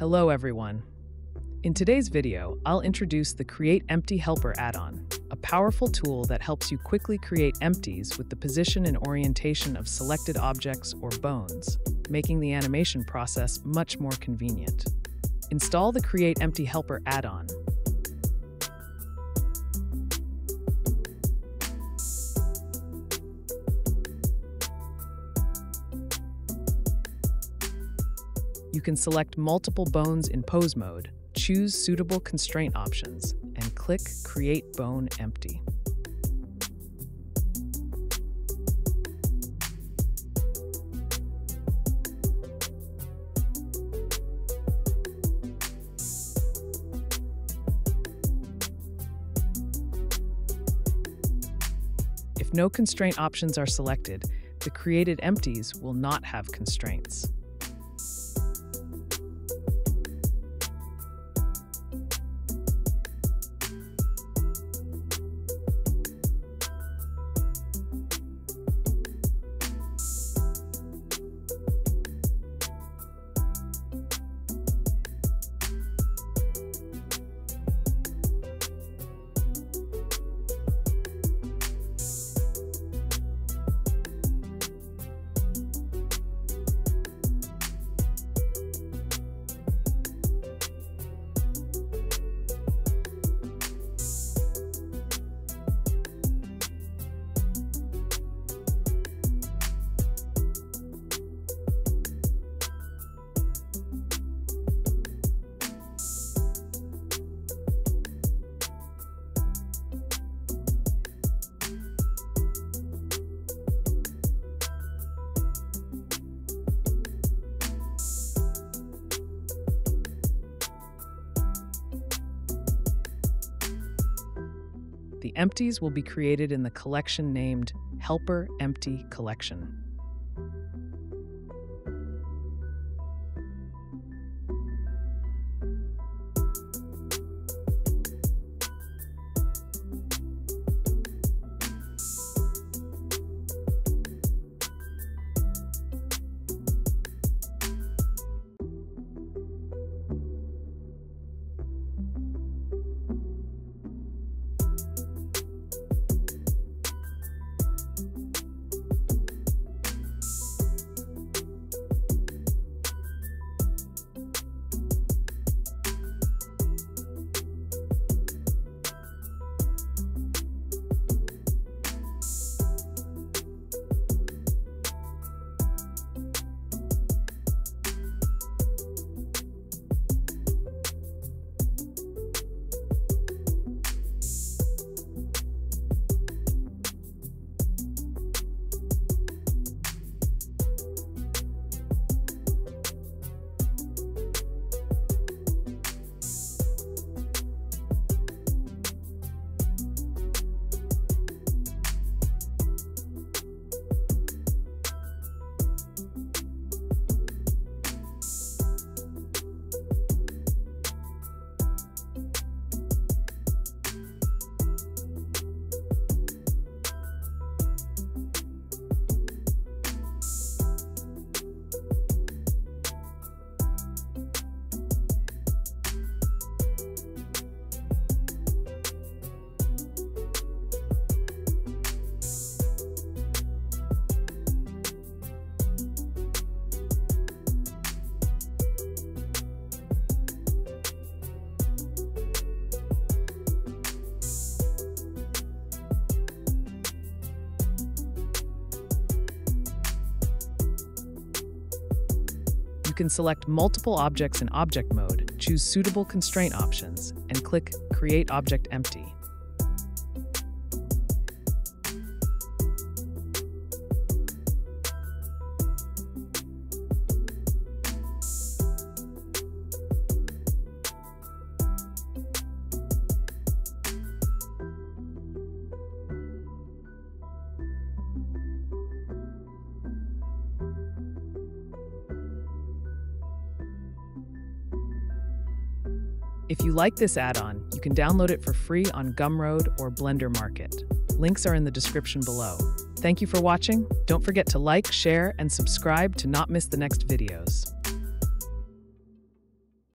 Hello everyone. In today's video, I'll introduce the Create Empty Helper add-on, a powerful tool that helps you quickly create empties with the position and orientation of selected objects or bones, making the animation process much more convenient. Install the Create Empty Helper add-on. You can select multiple bones in pose mode, choose suitable constraint options, and click Create Bone Empty. If no constraint options are selected, the created empties will not have constraints. The empties will be created in the collection named Helper Empty Collection. You can select multiple objects in object mode, choose suitable constraint options, and click Create Object Empty. If you like this add-on, you can download it for free on Gumroad or BlenderMarket. Links are in the description below. Thank you for watching. Don't forget to like, share, and subscribe to not miss the next videos.